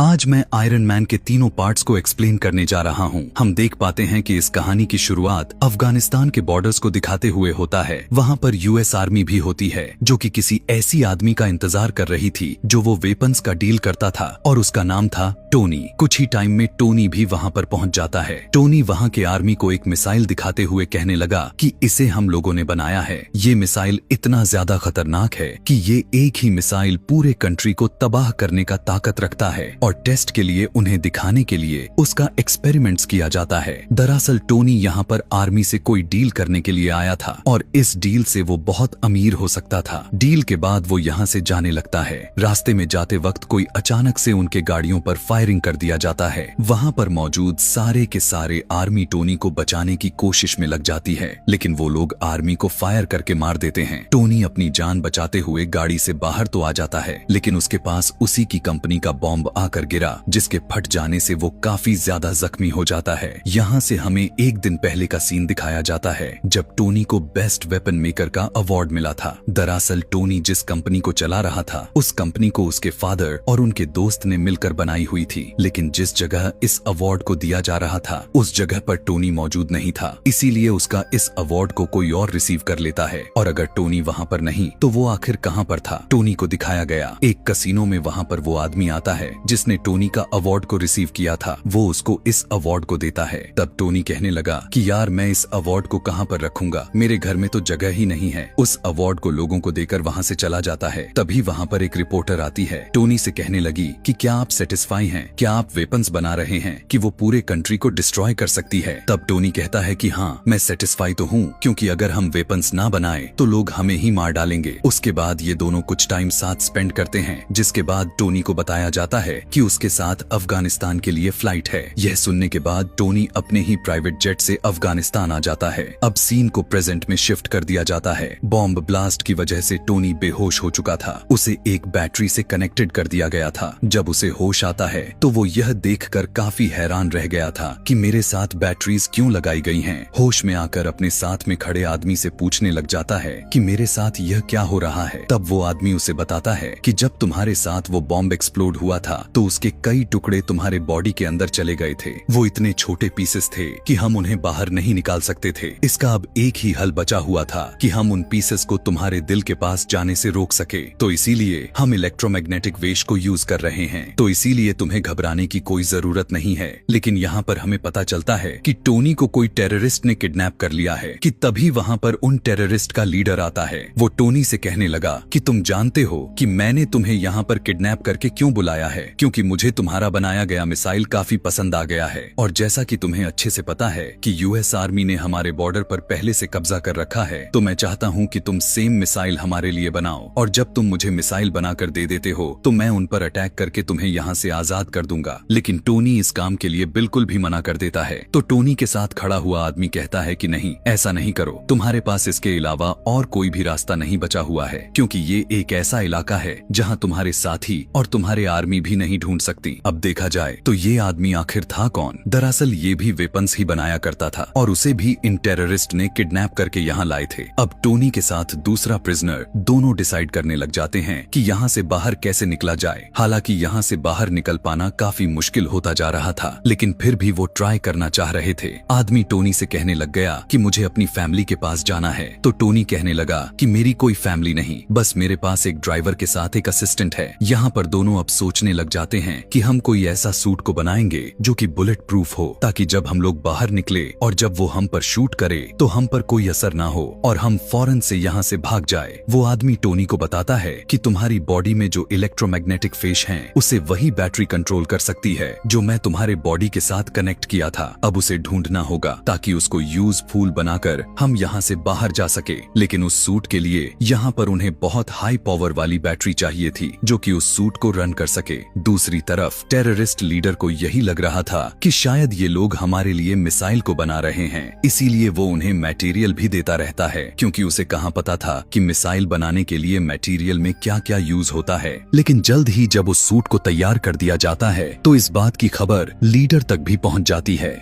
आज मैं iron man के तीनों पार्ट्स को एक्सप्लेन करने जा रहा हूँ। हम देख पाते हैं कि इस कहानी की शुरुआत अफगानिस्तान के बॉर्डर्स को दिखाते हुए होता है। वहाँ पर यूएस आर्मी भी होती है जो कि किसी ऐसी आदमी का इंतजार कर रही थी जो वो वेपन्स का डील करता था और उसका नाम था टोनी। कुछ ही टाइम में टोनी भी वहाँ पर पहुँच जाता है। टोनी वहाँ के आर्मी को एक मिसाइल दिखाते हुए कहने लगा कि इसे हम लोगों ने बनाया है। ये मिसाइल इतना ज्यादा खतरनाक है कि ये एक ही मिसाइल पूरे कंट्री को तबाह करने का ताकत रखता है और टेस्ट के लिए उन्हें दिखाने के लिए उसका एक्सपेरिमेंट्स किया जाता है। दरअसल टोनी यहाँ पर आर्मी से कोई डील करने के लिए आया था और इस डील से वो बहुत अमीर हो सकता था। डील के बाद वो यहाँ से जाने लगता है। रास्ते में जाते वक्त कोई अचानक से उनके गाड़ियों पर फायरिंग कर दिया जाता है। वहाँ पर मौजूद सारे के सारे आर्मी टोनी को बचाने की कोशिश में लग जाती है, लेकिन वो लोग आर्मी को फायर करके मार देते हैं। टोनी अपनी जान बचाते हुए गाड़ी से बाहर तो आ जाता है, लेकिन उसके पास उसी की कंपनी का बॉम्ब आकर गिरा, जिसके फट जाने से वो काफी ज्यादा जख्मी हो जाता है। यहाँ से हमें एक दिन पहले का सीन दिखाया जाता है जब टोनी को बेस्ट वेपन मेकर का अवार्ड मिला था। दरअसल टोनी जिस कंपनी को चला रहा था उस कंपनी को उसके फादर और उनके दोस्त ने मिलकर बनाई हुई थी, लेकिन जिस जगह इस अवार्ड को दिया जा रहा था उस जगह पर टोनी मौजूद नहीं था। इसीलिए उसका इस अवार्ड को कोई और रिसीव कर लेता है और अगर टोनी वहाँ पर नहीं तो वो आखिर कहाँ पर था। टोनी को दिखाया गया एक कसिनो में। वहाँ पर वो आदमी आता है जिसने टोनी का अवार्ड को रिसीव किया था। वो उसको इस अवार्ड को देता है। तब टोनी कहने लगा कि यार मैं इस अवार्ड को कहाँ पर रखूंगा, मेरे घर में तो जगह ही नहीं है। उस अवार्ड को लोगों को देकर वहाँ से चला जाता है। तभी वहाँ पर एक रिपोर्टर आती है। टोनी से कहने लगी कि क्या आप सेटिस्फाई हैं, क्या आप वेपन्स बना रहे हैं कि वो पूरे कंट्री को डिस्ट्रॉय कर सकती है। तब टोनी कहता है कि हाँ मैं सेटिस्फाई तो हूँ, क्योंकि अगर हम वेपन्स ना बनाए तो लोग हमें ही मार डालेंगे। उसके बाद ये दोनों कुछ टाइम साथ स्पेंड करते हैं, जिसके बाद टोनी को बताया जाता है कि उसके साथ अफगानिस्तान के लिए फ्लाइट है। यह सुनने के बाद टोनी अपने ही प्राइवेट जेट से अफगानिस्तान आ जाता है। अब सीन को प्रेजेंट में शिफ्ट कर दिया जाता है। बॉम्ब ब्लास्ट की वजह से टोनी बेहोश हो चुका था। उसे एक बैटरी से कनेक्टेड कर दिया गया था। जब उसे होश आता है तो वो यह देखकर काफी हैरान रह गया था कि मेरे साथ बैटरीज क्यों लगाई गई हैं। होश में आकर अपने साथ में खड़े आदमी से पूछने लग जाता है कि मेरे साथ यह क्या हो रहा है। तब वो आदमी उसे बताता है कि जब तुम्हारे साथ वो बॉम्ब एक्सप्लोड हुआ था तो उसके कई टुकड़े तुम्हारे बॉडी के अंदर चले गए थे। वो इतने छोटे पीसेस थे कि हम उन्हें बाहर नहीं निकाल सकते थे। इसका अब एक ही हल बचा हुआ था कि हम उन पीसेस को तुम्हारे दिल के पास जाने से रोक सके। तो इसीलिए हम इलेक्ट्रोमैग्नेटिक वेव को यूज कर रहे हैं। तो इसीलिए तुम्हें घबराने की कोई जरूरत नहीं है। लेकिन यहाँ पर हमें पता चलता है कि टोनी को कोई टेररिस्ट ने किडनैप कर लिया है कि तभी वहाँ पर उन टेररिस्ट का लीडर आता है। वो टोनी से कहने लगा कि तुम जानते हो कि मैंने तुम्हें यहाँ पर किडनैप करके क्यों बुलाया है, क्योंकि मुझे तुम्हारा बनाया गया मिसाइल काफी पसंद आ गया है। और जैसा कि तुम्हें अच्छे से पता है कि यूएस आर्मी ने हमारे बॉर्डर पर पहले से कब्जा कर रखा है, तो मैं चाहता हूँ कि तुम सेम मिसाइल हमारे लिए बनाओ और जब तुम मुझे मिसाइल बनाकर दे देते हो तो मैं उन पर अटैक करके तुम्हें यहाँ से आजाद कर दूंगा। लेकिन टोनी इस काम के लिए बिल्कुल भी मना कर देता है। तो टोनी के साथ खड़ा हुआ आदमी कहता है कि नहीं, ऐसा नहीं करो, तुम्हारे पास इसके अलावा और कोई भी रास्ता नहीं बचा हुआ है, क्योंकि ये एक ऐसा इलाका है जहाँ तुम्हारे साथी और तुम्हारे आर्मी भी नहीं ढूंढ सकती। अब देखा जाए तो ये आदमी आखिर था कौन? दरअसल ये भी वेपन्स ही बनाया करता था और उसे भी इन टेररिस्ट ने किडनैप करके यहाँ लाए थे। अब टोनी के साथ दूसरा प्रिजनर दोनों डिसाइड करने लग जाते हैं कि यहाँ से बाहर कैसे निकला जाए। हालांकि यहाँ से बाहर निकल पाना काफी मुश्किल होता जा रहा था, लेकिन फिर भी वो ट्राई करना चाह रहे थे। आदमी टोनी से कहने लग गया कि मुझे अपनी फैमिली के पास जाना है। तो टोनी कहने लगा कि मेरी कोई फैमिली नहीं, बस मेरे पास एक ड्राइवर के साथ एक असिस्टेंट है। यहाँ पर दोनों अब सोचने लग जाते हैं कि हम कोई ऐसा सूट को बनाएंगे जो कि बुलेट प्रूफ हो, ताकि जब हम लोग बाहर निकले और जब वो हम पर शूट करे तो हम पर कोई असर ना हो और हम फौरन से यहाँ से भाग जाए। वो आदमी टोनी को बताता है कि तुम्हारी बॉडी में जो इलेक्ट्रोमैग्नेटिक फेज है उसे वही बैटरी कंट्रोल कर सकती है जो मैं तुम्हारे बॉडी के साथ कनेक्ट किया था। अब उसे ढूंढना होगा ताकि उसको यूजफुल बनाकर हम यहाँ से बाहर जा सके। लेकिन उस सूट के लिए यहाँ पर उन्हें बहुत हाई पावर वाली बैटरी चाहिए थी जो कि उस सूट को रन कर सके। दूसरी तरफ टेररिस्ट लीडर को यही लग रहा था कि शायद ये लोग हमारे लिए मिसाइल को बना रहे हैं, इसीलिए वो उन्हें मटेरियल भी देता रहता है, क्योंकि उसे कहाँ पता था कि मिसाइल बनाने के लिए मटेरियल में क्या क्या यूज होता है। लेकिन जल्द ही जब उस सूट को तैयार कर दिया जाता है तो इस बात की खबर लीडर तक भी पहुंच जाती है।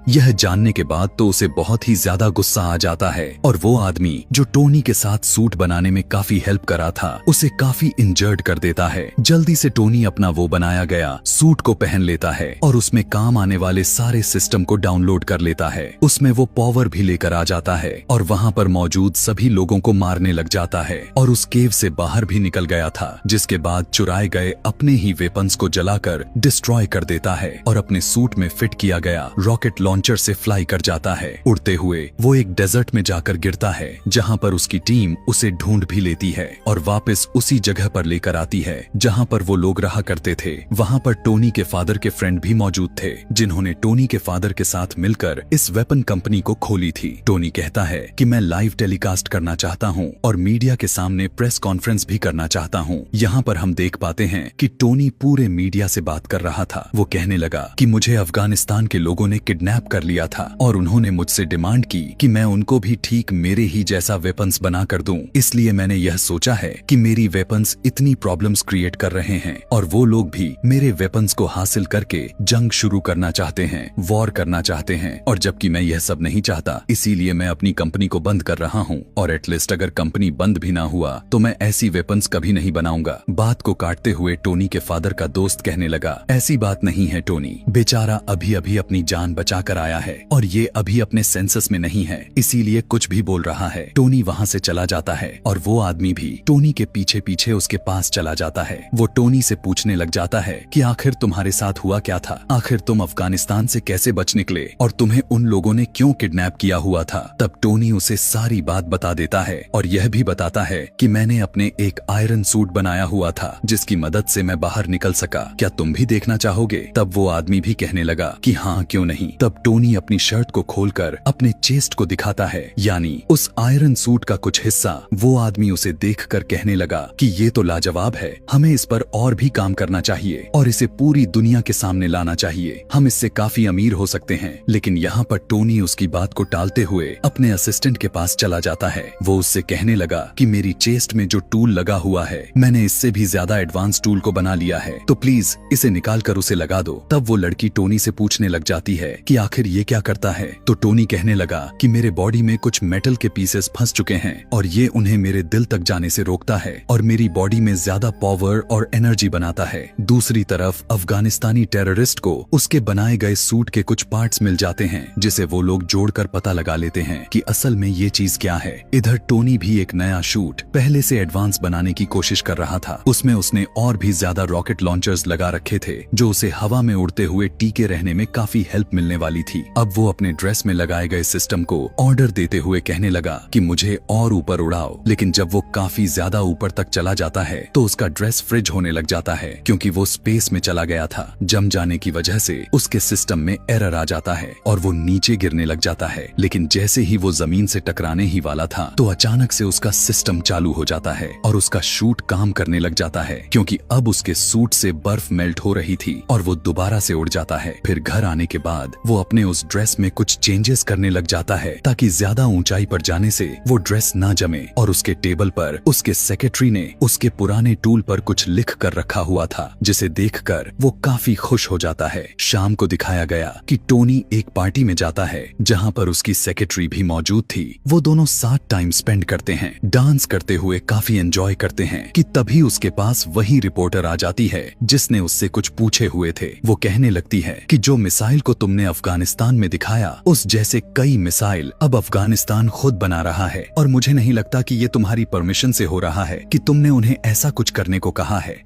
यह जानने के बाद तो उसे बहुत ही ज्यादा गुस्सा आ जाता है और वो आदमी जो टोनी के साथ सूट बनाने में काफी हेल्प करा था उसे काफी इंजर्ड कर देता है। जल्दी से टोनी अपना वो बनाया गया सूट को पहन लेता है और उसमें काम आने वाले सारे सिस्टम को डाउनलोड कर लेता है। उसमें वो पावर भी लेकर आ जाता है और वहाँ पर मौजूद सभी लोगों को मारने लग जाता है और उस केव से बाहर भी निकल गया था, जिसके बाद चुराए गए अपने ही वेपन्स को जलाकर डिस्ट्रॉय कर देता है और अपने सूट में फिट किया गया रॉकेट लॉन्चर से फ्लाई कर जाता है। उड़ते हुए वो एक डेजर्ट में जाकर गिरता है जहाँ पर उसकी टीम उसे ढूंढ भी लेती है और वापस उसी जगह पर लेकर आती है जहाँ पर वो लोग रहा करते थे। वहाँ पर टोनी के फादर के फ्रेंड भी मौजूद थे जिन्होंने टोनी के फादर के साथ मिलकर इस वेपन कंपनी को खोली थी। टोनी कहता है कि मैं लाइव टेलीकास्ट करना चाहता हूँ और मीडिया के सामने प्रेस कॉन्फ्रेंस भी करना चाहता हूँ। यहाँ पर हम देख पाते हैं कि टोनी पूरे मीडिया से बात कर रहा था। वो कहने लगा कि मुझे अफगानिस्तान के लोगों ने किडनैप कर लिया था और उन्होंने मुझसे डिमांड की कि मैं उनको भी ठीक मेरे ही जैसा वेपन्स बना कर दूं। इसलिए मैंने यह सोचा है कि मेरी वेपन्स इतनी प्रॉब्लम्स क्रिएट कर रहे हैं और वो लोग भी मेरे वेपन्स को हासिल करके जंग शुरू करना चाहते हैं, वॉर करना चाहते हैं, और जबकि मैं यह सब नहीं चाहता, इसीलिए मैं अपनी कंपनी को बंद कर रहा हूँ और एटलीस्ट अगर कंपनी बंद भी ना हुआ तो मैं ऐसी वेपन्स कभी नहीं बनाऊंगा। बात को काटते हुए टोनी के फादर का दोस्त कहने लगा, ऐसी बात नहीं है टोनी, बेचारा अभी अभी अपनी जान बचा कर आया है और ये अभी अपने सेंसस में नहीं है, इसीलिए कुछ भी बोल रहा है। टोनी वहाँ से चला जाता है और वो आदमी भी टोनी के पीछे पीछे उसके पास चला जाता है। वो टोनी से पूछने लग जाता है कि आखिर तुम्हारे साथ हुआ क्या था, आखिर तुम अफगानिस्तान से कैसे बच निकले और तुम्हें उन लोगों ने क्यों किडनैप किया हुआ था। तब टोनी उसे सारी बात बता देता है और यह भी बताता है कि मैंने अपने एक आयरन सूट बनाया हुआ था जिसकी मदद से मैं बाहर निकल सका, क्या तुम भी देखना चाहोगे। तब वो आदमी भी कहने लगा कि हाँ क्यों नहीं। तब टोनी अपनी शर्ट को खोलकर अपने चेस्ट को दिखाता है, यानी उस आयरन सूट का कुछ हिस्सा। वो आदमी उसे देखकर कहने लगा कि ये तो लाजवाब है, हमें इस पर और भी काम करना चाहिए और इसे पूरी दुनिया के सामने लाना चाहिए, हम इससे काफी अमीर हो सकते हैं। लेकिन यहाँ पर टोनी उसकी बात को टालते हुए अपने असिस्टेंट के पास चला जाता है। वो उससे कहने लगा कि मेरी चेस्ट में जो टूल लगा हुआ है मैंने इससे भी ज्यादा एडवांस टूल को बना लिया है, तो प्लीज इसे निकाल कर उसे लगा दो। तब वो लड़की टोनी से पूछने लग जाती है कि आखिर ये क्या करता है। तो टोनी कहने लगा कि मेरे बॉडी में कुछ मेटल के पीसेस फंस चुके हैं और ये उन्हें मेरे दिल तक जाने से रोकता है और मेरी बॉडी में ज्यादा पावर और एनर्जी बनाता है। दूसरी तरफ अफगानिस्तानी टेररिस्ट को उसके बनाए गए सूट के कुछ पार्ट्स मिल जाते हैं जिसे वो लोग जोड़कर पता लगा लेते हैं कि असल में ये चीज क्या है। इधर टोनी भी एक नया शूट पहले से एडवांस बनाने की कोशिश कर रहा था। उसमें उसने और भी ज्यादा रॉकेट लॉन्चर्स लगा रखे थे जो उसे हवा में उड़ते हुए टीके रहने में काफी हेल्प मिलने वाली थी। अब वो अपने ड्रेस में लगाए गए सिस्टम को ऑर्डर देते हुए कहने लगा कि मुझे और ऊपर उड़ाओ, लेकिन जब वो काफी ज्यादा ऊपर तक चला जाता है तो उसका ड्रेस फ्रिज होने लग जाता है क्योंकि वो स्पेस में चला गया था। जम जाने की वजह से उसके सिस्टम में एरर आ जाता है और वो नीचे गिरने लग जाता है। लेकिन जैसे ही वो जमीन से टकराने ही वाला था तो अचानक से उसका सिस्टम चालू हो जाता है और उसका शूट काम करने लग जाता है क्योंकि अब उसके सूट से बर्फ मेल्ट हो रही थी और वो दोबारा से उड़ जाता है। फिर घर आने के बाद वो अपने उस ड्रेस में कुछ चेंजेस करने लग जाता है ताकि ज्यादा ऊंचाई पर जाने से वो ड्रेस ना जमे, और उसके टेबल पर उसके सेक्रेटरी ने उसके पुराने टूल पर कुछ लिख कर रखा हुआ था जिसे देखकर वो काफी खुश हो जाता है। शाम को दिखाया गया कि टोनी एक पार्टी में जाता है जहाँ पर उसकी सेक्रेटरी भी मौजूद थी। वो दोनों साथ टाइम स्पेंड करते हैं, डांस करते हुए काफी एंजॉय करते हैं कि तभी उसके पास वही रिपोर्टर आ जाती है जिसने उससे कुछ पूछे हुए थे। वो कहने लगती है कि जो मिसाइल को तुमने अफगानिस्तान में दिखाया उस जैसे कई मिसाइल अब अफगानिस्तान खुद बना रहा है और मुझे नहीं लगता कि ये तुम्हारी परमिशन से हो रहा है कि तुमने उन्हें ऐसा कुछ करने को कहा है।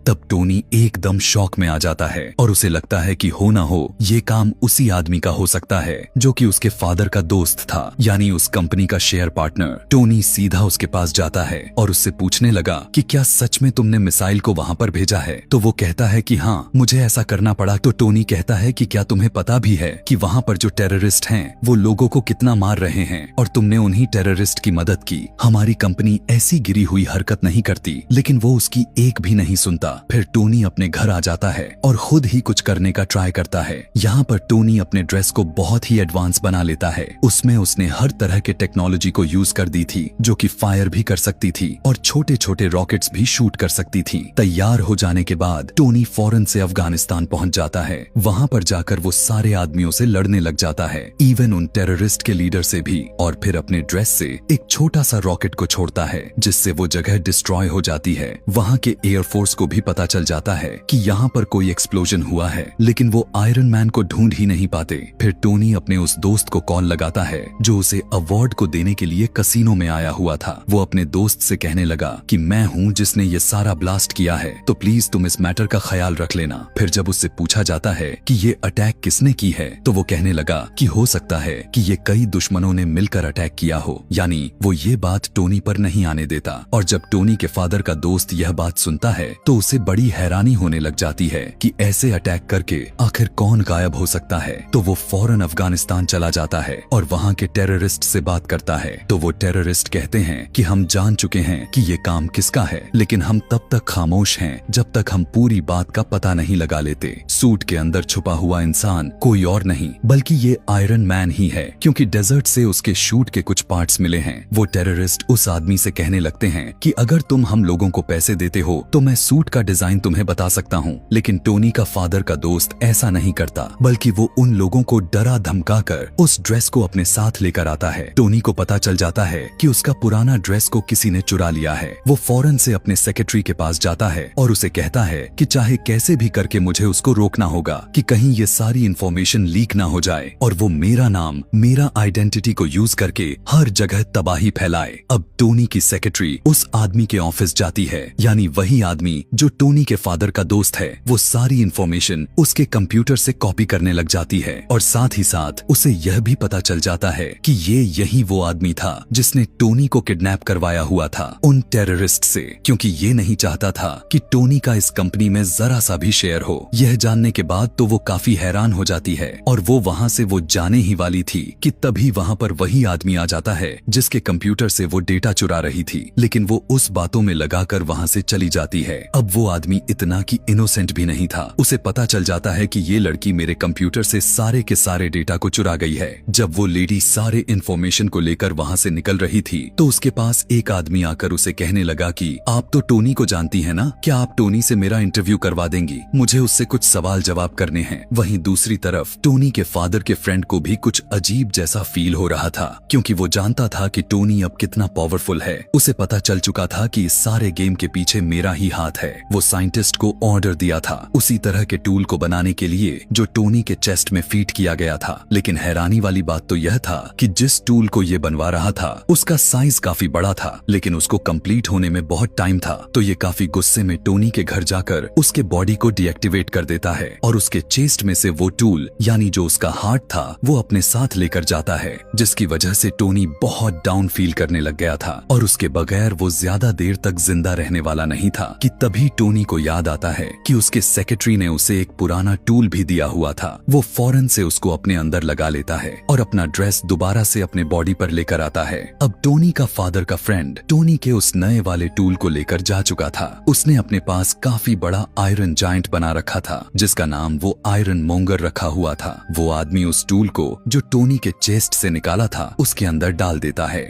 तब टोनी एकदम शॉक में आ जाता है और उसे लगता है कि हो ना हो ये काम उसी आदमी का हो सकता है जो कि उसके फादर का दोस्त था, यानी उस कंपनी का शेयर पार्टनर। टोनी सीधा उसके पास जाता है और उससे पूछने लगा कि क्या सच में तुमने मिसाइल को वहां पर भेजा है। तो वो कहता है कि हाँ मुझे ऐसा करना पड़ा। तो टोनी कहता है कि क्या तुम्हें पता भी है कि वहां पर जो टेररिस्ट हैं वो लोगों को कितना मार रहे हैं और तुमने उन्हीं टेररिस्ट की मदद की। हमारी कंपनी ऐसी गिरी हुई हरकत नहीं करती, लेकिन वो उसकी एक भी नहीं सुनता। फिर टोनी अपने घर आ जाता है और खुद ही कुछ करने का ट्राई करता है। यहाँ पर टोनी अपने ड्रेस को बहुत ही एडवांस बना लेता है। उसमें उसने हर तरह के टेक्नोलॉजी को यूज कर दी थी, जो कि फायर भी कर सकती थी और छोटे छोटे रॉकेट्स भी शूट कर सकती थी। तैयार हो जाने के बाद टोनी फौरन से अफगानिस्तान पहुंच जाता है। वहां पर जाकर वो सारे आदमियों से लड़ने लग जाता है, इवन उन टेररिस्ट के लीडर से भी, और फिर अपने ड्रेस से एक छोटा सा रॉकेट को छोड़ता है, जिससे वो जगह डिस्ट्रॉय हो जाती है। वहां के एयरफोर्स को भी पता चल जाता है कि यहाँ पर कोई एक्सप्लोजन हुआ है, लेकिन वो आयरन मैन को ढूंढ ही नहीं पाते। फिर टोनी अपने उस दोस्त को कॉल लगाता है जो उसे अवार्ड को देने के लिए कसीनो में आया हुआ था। वो अपने दोस्त से कहने लगा कि मैं हूँ जिसने ये सारा ब्लास्ट किया है, तो प्लीज तुम इस मैटर का ख्याल रख लेना। फिर जब उससे पूछा जाता है कि ये अटैक किसने की है, तो वो कहने लगा कि हो सकता है कि ये कई दुश्मनों ने मिलकर अटैक किया हो, यानी वो ये बात टोनी पर नहीं आने देता। और जब टोनी के फादर का दोस्त यह बात सुनता है तो उसे बड़ी हैरानी होने लग जाती है कि ऐसे अटैक करके आखिर कौन गायब हो सकता है। तो वो फौरन अफगानिस्तान चला जाता है और वहाँ के टेररिस्ट से बात करता है। तो वो टेररिस्ट कहते हैं कि हम जान चुके हैं कि ये काम किसका है, लेकिन हम तब तक खामोश हैं जब तक हम पूरी बात का पता नहीं लगा लेते। सूट के अंदर छुपा हुआ इंसान कोई और नहीं बल्कि ये आयरन मैन ही है, क्योंकि डेजर्ट से उसके शूट के कुछ पार्ट्स मिले हैं। वो टेररिस्ट उस आदमी से कहने लगते हैं कि अगर तुम हम लोगों को पैसे देते हो तो मैं सूट का डिजाइन तुम्हें बता सकता हूँ। लेकिन टोनी का फादर का दोस्त ऐसा नहीं करता, बल्कि वो उन लोगों को डरा धमका कर उस ड्रेस को अपने साथ लेकर आता है। टोनी को पता चल जाता है कि उसका पुराना ड्रेस को किसी ने चुरा लिया है। वो फौरन से अपने सेक्रेटरी के पास जाता है और उसे कहता है कि चाहे कैसे भी करके मुझे उसको रोकना होगा कि कहीं ये सारी इंफॉर्मेशन लीक ना हो जाए और वो मेरा नाम, मेरा आइडेंटिटी को यूज करके हर जगह तबाही फैलाए। अब टोनी की सेक्रेटरी उस आदमी के ऑफिस जाती है, यानी वही आदमी जो टोनी के फादर का दोस्त है। वो सारी इंफॉर्मेशन उसके कंप्यूटर से कॉपी करने लग जाती है और साथ ही साथ उसे यह भी पता चल जाता है कि ये यही वो आदमी था जिसने टोनी को किडनैप करवाया हुआ था उन टेररिस्ट से, क्योंकि ये नहीं चाहता था कि टोनी का इस कंपनी में जरा सा भी शेयर हो। यह जानने के बाद तो वो काफी हैरान हो जाती है और वो वहाँ से वो जाने ही वाली थी कि तभी वहाँ पर वही आदमी आ जाता है जिसके कंप्यूटर से वो डेटा चुरा रही थी, लेकिन वो उस बातों में लगाकर वहाँ से चली जाती है। अब वो आदमी इतना कि इनोसेंट भी नहीं था। उसे पता चल जाता है कि ये लड़की मेरे कंप्यूटर से सारे के सारे डेटा को चुरा गई है। जब वो लेडी सारे इंफॉर्मेशन को लेकर वहाँ से निकल रही थी तो उसके पास एक आदमी आकर उसे कहने लगा कि आप तो टोनी को जानती हैं ना, क्या आप टोनी से मेरा इंटरव्यू करवा देंगी? मुझे उससे कुछ सवाल जवाब करने हैं। वहीं दूसरी तरफ टोनी के फादर के फ्रेंड को भी कुछ अजीब जैसा फील हो रहा था, क्योंकि वो जानता था कि टोनी अब कितना पावरफुल है। उसे पता चल चुका था कि इस सारे गेम के पीछे मेरा ही हाथ है। वो साइंटिस्ट को ऑर्डर दिया था उसी तरह के टूल को बनाने के लिए जो टोनी के चेस्ट में फीड किया गया था। लेकिन हैरानी वाली बात तो यह था कि जिस टूल को ये बनवा रहा था उसका साइज काफी बड़ा था, लेकिन उसको कंप्लीट होने में बहुत टाइम था। तो ये काफी गुस्से में टोनी के घर जाकर उसके बॉडी को डीएक्टिवेट कर देता है और उसके चेस्ट में से वो टूल, यानी जो उसका हार्ट था, वो अपने साथ लेकर जाता है, जिसकी वजह से टोनी बहुत डाउन फील करने लग गया था और उसके बगैर वो ज्यादा देर तक जिंदा रहने वाला नहीं था। कि तभी टोनी को याद आता है कि उसके सेक्रेटरी ने उसे एक पुराना टूल भी दिया हुआ था। वो फौरन से उसको अपने अंदर लगा लेता है और अपना ड्रेस दोबारा से अपने बॉडी पर लेकर आता है। अब टोनी का फादर का फ्रेंड टोनी के उस नए वाले टूल को लेकर जा चुका था। उसने अपने पास काफी बड़ा आयरन जायंट बना रखा था जिसका नाम वो आयरन मोंगर रखा हुआ था। वो आदमी उस टूल को जो टोनी के चेस्ट से निकाला था उसके अंदर डाल देता है,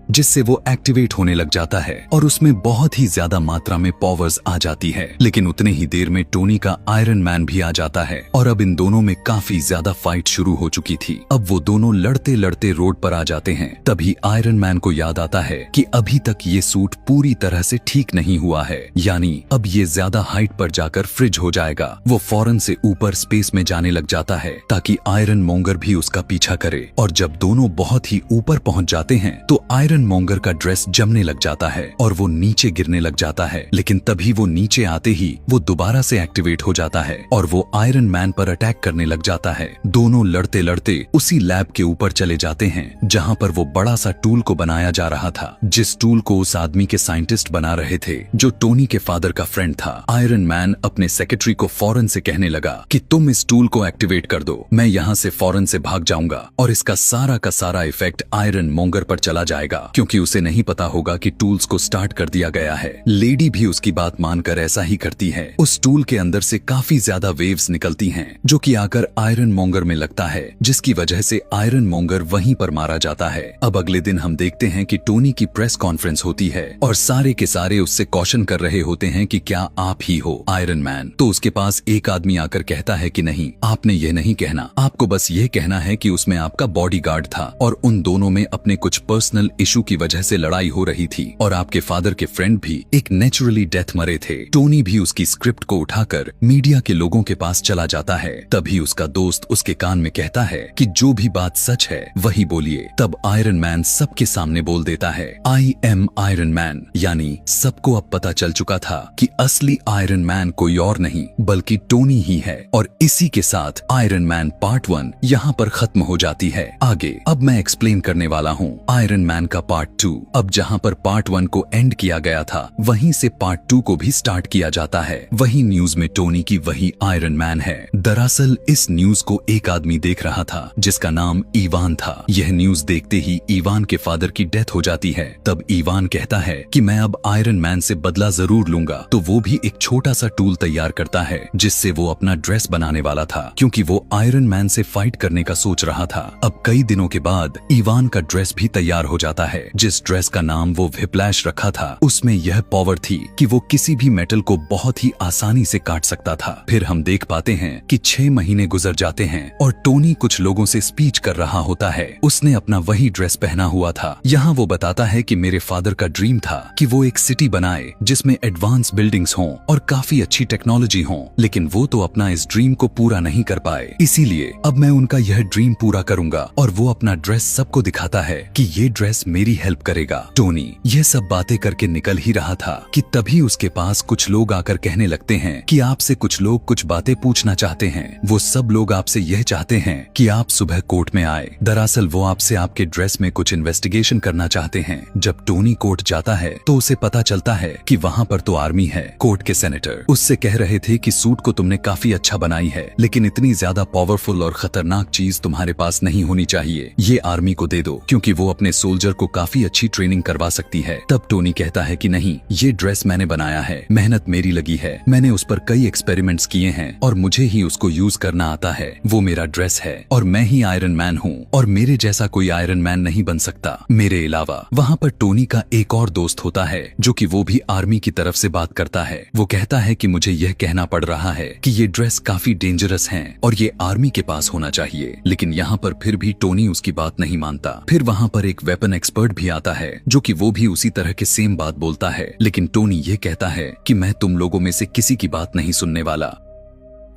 जिससे वो एक्टिवेट होने लग जाता है और उसमें बहुत ही ज्यादा मात्रा में पावर्स आ जाती है। लेकिन उतने ही देर में टोनी का आयरन मैन भी आ जाता है और अब इन दोनों में काफी ज्यादा फाइट शुरू हो चुकी थी। अब वो दोनों लड़ते लड़ते रोड पर आ जाते हैं। तभी आयरन मैन को याद आता है कि अभी तक ये सूट पूरी तरह से ठीक नहीं हुआ है, यानी अब ये ज्यादा हाइट पर जाकर फ्रिज हो जाएगा। वो फौरन से ऊपर स्पेस में जाने लग जाता है ताकि आयरन मोंगर भी उसका पीछा करे। और जब दोनों बहुत ही ऊपर पहुंच जाते हैं तो आयरन मोंगर का ड्रेस जमने लग जाता है और वो नीचे गिरने लग जाता है। लेकिन तभी वो नीचे आते ही वो दोबारा से एक्टिवेट हो जाता है और वो आयरन मैन पर अटैक करने लग जाता है। दोनों लड़ते लड़ते उसी लैब के ऊपर चले जाते हैं जहां पर वो बड़ा सा टूल को बनाया जा रहा था, जिस टूल को उस आदमी के साइंटिस्ट बना रहे थे जो टोनी के फादर का फ्रेंड था। आयरन मैन अपने सेक्रेटरी को फौरन से कहने लगा कि तुम इस टूल को एक्टिवेट कर दो, मैं यहाँ से फौरन से भाग जाऊंगा और इसका सारा का सारा इफेक्ट आयरन मोंगर पर चला जाएगा। क्योंकि उसे नहीं पता होगा कि टूल्स को स्टार्ट कर दिया गया है। लेडी भी उसकी बात मानकर ऐसा ही करती है। उस टूल के अंदर से काफी ज्यादा वेव्स निकलती हैं, जो कि आकर आयरन मॉन्गर में लगता है, जिसकी वजह से आयरन मॉन्गर वहीं पर मारा जाता है। अब अगले दिन हम देखते हैं कि टोनी की प्रेस कॉन्फ्रेंस होती है और सारे के सारे उससे क्वेश्चन कर रहे होते हैं कि क्या आप ही हो आयरन मैन। तो उसके पास एक आदमी आकर कहता है कि नहीं, आपने ये नहीं कहना, आपको बस ये कहना है कि उसमें आपका बॉडीगार्ड था और उन दोनों में अपने कुछ पर्सनल इशू की वजह से लड़ाई हो रही थी और आपके फादर के फ्रेंड भी एक नेचुरली डेथ मरे थे। टोनी भी उसकी स्क्रिप्ट को उठाकर मीडिया के लोगों के पास चला जाता है। तभी उसका दोस्त उसके कान में कहता है कि जो भी बात सच है वही बोलिए। तब आयरन मैन सबके सामने बोल देता है, आई एम आयरन मैन, यानी सबको अब पता चल चुका था कि असली आयरन मैन कोई और नहीं बल्कि टोनी ही है। और इसी के साथ आयरन मैन पार्ट 1 यहाँ पर खत्म हो जाती है। आगे अब मैं एक्सप्लेन करने वाला हूँ आयरन मैन का पार्ट 2। अब जहाँ पर पार्ट 1 को एंड किया गया था, वहीं से पार्ट 2 को भी स्टार्ट किया जाता है। वही न्यूज में टोनी की वही आयरन मैन है। दरअसल इस न्यूज को एक आदमी देख रहा था जिसका नाम इवान था। यह न्यूज देखते ही इवान के फादर की डेथ हो जाती है। तब इवान कहता है कि मैं अब आयरन मैन से बदला जरूर लूंगा। तो वो भी एक छोटा सा टूल तैयार करता है जिससे वो अपना ड्रेस बनाने वाला था, क्योंकि वो आयरन मैन से फाइट करने का सोच रहा था। अब कई दिनों के बाद इवान का ड्रेस भी तैयार हो जाता है। जिस ड्रेस का नाम वो व्हिप्लैश रखा था, उसमें यह पावर थी कि वो किसी भी मेटल को बहुत ही आसानी से काट सकता था। फिर हम देख पाते हैं कि 6 महीने गुजर जाते हैं और टोनी कुछ लोगों से स्पीच कर रहा होता है। उसने अपना वही ड्रेस पहना हुआ था। यहाँ वो बताता है कि मेरे फादर का ड्रीम था कि वो एक सिटी बनाए जिसमें एडवांस बिल्डिंग्स हों और काफी अच्छी टेक्नोलॉजी हो, लेकिन वो तो अपना इस ड्रीम को पूरा नहीं कर पाए। इसीलिए अब मैं उनका यह ड्रीम पूरा करूंगा। और वो अपना ड्रेस सबको दिखाता है कि ये ड्रेस मेरी हेल्प करेगा। टोनी यह सब बातें करके निकल ही रहा था कि तभी उसके पास कुछ लोग आकर कहने लगते हैं कि आपसे कुछ लोग कुछ बातें पूछना चाहते हैं। वो सब लोग आपसे यह चाहते हैं कि आप सुबह कोर्ट में आए। दरअसल वो आपसे आपके ड्रेस में कुछ इन्वेस्टिगेशन करना चाहते हैं। जब टोनी कोर्ट जाता है तो उसे पता चलता है कि वहाँ पर तो आर्मी है। कोर्ट के सेनेटर उससे कह रहे थे कि सूट को तुमने काफी अच्छा बनाई है, लेकिन इतनी ज्यादा पावरफुल और खतरनाक चीज तुम्हारे पास नहीं होनी चाहिए। ये आर्मी को दे दो, क्योंकि वो अपने सोल्जर को काफी अच्छी ट्रेनिंग करवा सकती है। तब टोनी कहता है कि नहीं, ये ड्रेस मैंने बनाया है, मेहनत मेरी लगी है, मैंने उस पर कई एक्सपेरिमेंट्स किए हैं और मुझे ही उसको यूज करना आता है। वो मेरा ड्रेस है और मैं ही आयरन मैन हूँ और मेरे जैसा कोई आयरन मैन नहीं बन सकता मेरे अलावा। वहाँ पर टोनी का एक और दोस्त होता है जो कि वो भी आर्मी की तरफ से बात करता है। वो कहता है कि मुझे यह कहना पड़ रहा है कि ये ड्रेस काफी डेंजरस है और ये आर्मी के पास होना चाहिए, लेकिन यहाँ पर फिर भी टोनी उसकी बात नहीं मानता। फिर वहाँ पर एक वेपन एक्सपर्ट भी आता है जो कि वो भी उसी तरह के सेम बात बोलता है, लेकिन टोनी ये कहता है कि मैं तुम लोगों में से किसी की बात नहीं सुनने वाला।